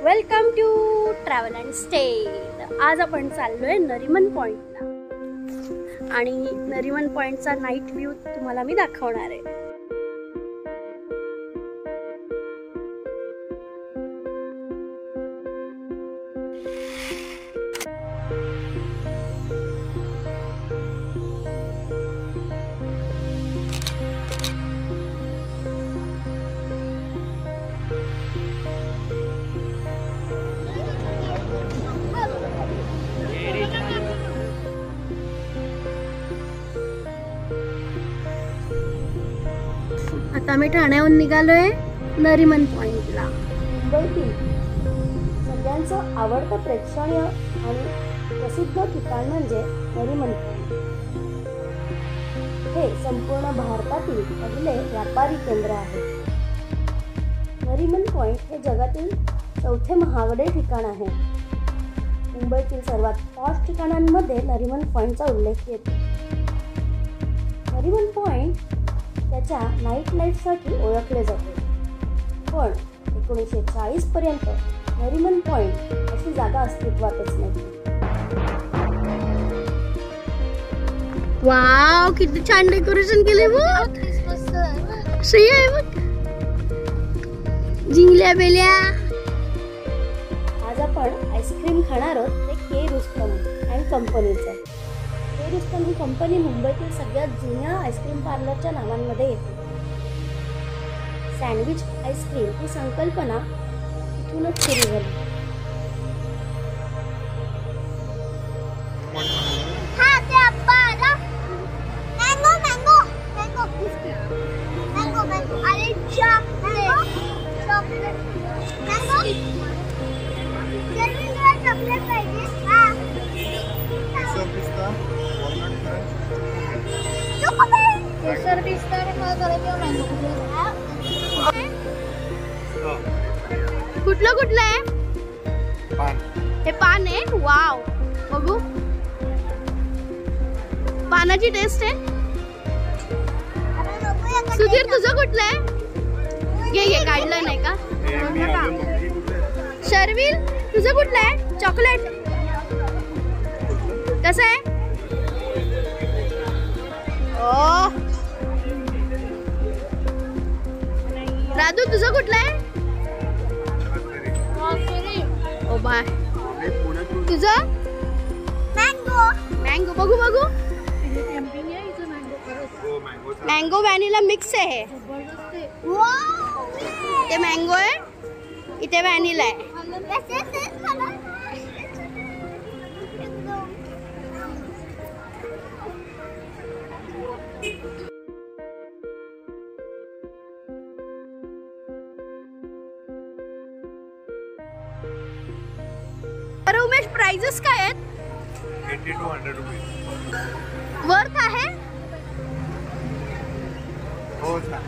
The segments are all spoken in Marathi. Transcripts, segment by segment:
Welcome to travel and stay. आज आपण चाललोय नरिमन पॉइंटला आणि नरिमन पॉइंटचा नाईट व्ह्यू तुम्हाला मी दाखवणार आहे. आता आम्ही ठाण्याहून निघालोय नरिमन पॉइंटला. मुंबईतील सगळ्यांचं आवडतं प्रेक्षणीय आणि प्रसिद्ध ठिकाण म्हणजे नरिमन पॉइंट. हे संपूर्ण भारतातील पहिले व्यापारी केंद्र आहे. नरिमन पॉइंट हे जगातील चौथे महागडे ठिकाण आहे. मुंबईतील सर्वात पॉश ठिकाणांमध्ये नरिमन पॉइंटचा उल्लेख येतो. नरिमन पॉइंट त्याच्या नाईट लाईफसाठी ओळखले जाते, पण 1940 पर्यंत नरिमन पॉइंट अशी जागा अस्तित्वातच नव्हती. वाव, किती छान डेकोरेशन केले बघ. सही आहे बघ, जिंगल्या बेल्या. आज आपण आईस्क्रीम खाणार आहोत. ते के रुस्तम अँड कंपनीचं. के रुस्तम ही कंपनी मुंबईतील सगळ्यात जुन्या आईस्क्रीम पार्लरच्या नावांमध्ये येते. सँडविच आईस्क्रीम ही संकल्पना इथूनच सुरू झाली. कुठलं कुठलं आहे? हे पान आहे. वाव, बघू. पानाची टेस्ट आहे. सुधीर, तुझं कुठलं आहे? घे काढलं नाही का? शर्विल, तुझं कुठलं आहे? चॉकलेट कसं आहे? राधू, तुझं कुठलं आहे? ओ बाय. तुझं? मँगो. बघू. मँगो व्हॅनिला मिक्स आहे. ते मँगो आहे, इथे व्हॅनिला आहे. उमेश, प्राइजेस काय आहेत? 80 to 100 रुपीज. वर्थ आहे? हो छान.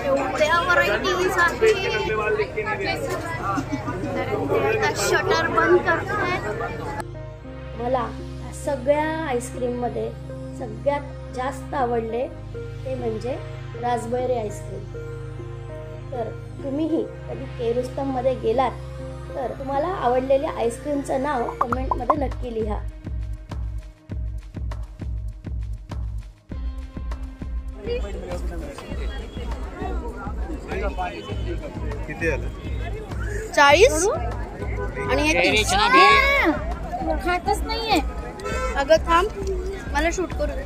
एवढ्या व्हरायटीज आहेत. शटर बंद करतायत. मला सगळ्या आईस्क्रीम मध्ये सगळ्यात जास्त आवडले ते म्हणजे रास्पबेरी आईस्क्रीम. तर तुम्हीही कधी के रुस्तम मध्ये गेलात तर तुम्हाला आवडलेल्या आईस्क्रीमचं नाव कमेंटमध्ये नक्की लिहा. किती आलं? 40 आणि हे 30. खातच नाहीये. अगं थांब, मला शूट करू दे.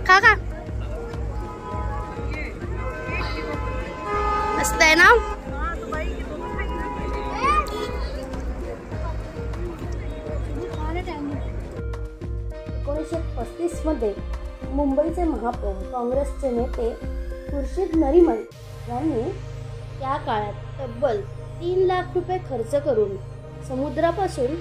खा. मस्त आहे ना? मध्ये मुंबईचे महापौर काँग्रेसचे नेते खुर्शीद नरिमन यांनी त्या काळात तब्बल 3 लाख रुपये खर्च करून समुद्रापासून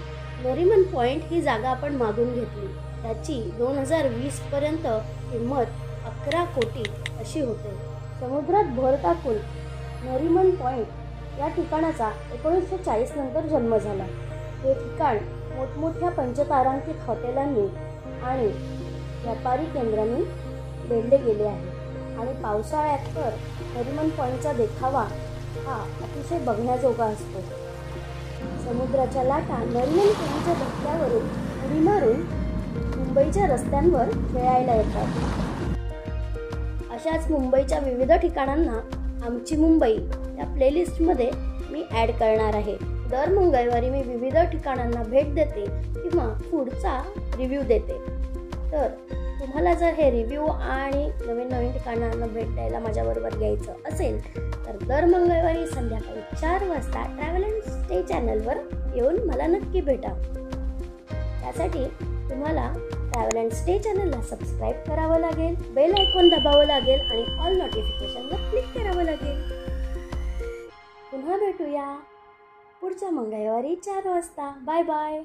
नरिमन पॉइंट ही जागा आपण मागून घेतली. त्याची 2020 पर्यंत किंमत 11 कोटी अशी होते. समुद्रात भर टाकून नरिमन पॉइंट या ठिकाणाचा 1940 नंतर जन्म झाला. हे ठिकाण मोठमोठ्या पंचतारांकित हॉटेलांनी आणि व्यापारी केंद्रांनी वेढले गेले आहे. आणि पावसाळ्यात तर नरिमन पॉईंटचा देखावा हा अतिशय बघण्याजोगा असतो. समुद्राच्या लाटा नरिमन पॉईंटच्या धक्क्यावरून उडी मारून मुंबईच्या रस्त्यांवर खेळायला येतात. अशाच मुंबईच्या विविध ठिकाणांना आमची मुंबई या प्लेलिस्टमध्ये मी ॲड करणार आहे. दर मंगळवारी मी विविध ठिकाणांना भेट देते किंवा फूडचा रिव्ह्यू देते. तर तुम्हाला जर हे रिव्ह्यू आणि नवीन नवीन ठिकाणांना भेट द्यायला माझ्याबरोबर घ्यायचं असेल तर दर मंगळवारी संध्याकाळी 4 वाजता ट्रॅव्हल अँड स्टे चॅनलवर येऊन मला नक्की भेटा. त्यासाठी तुम्हाला ट्रॅव्हल अँड स्टे चॅनलला सबस्क्राईब करावं लागेल, बेल आयकॉन दाबावं लागेल आणि ऑल नोटिफिकेशनला क्लिक करावं लागेल. पुन्हा भेटूया पुढच्या मंगळवारी 4 वाजता. Bye bye.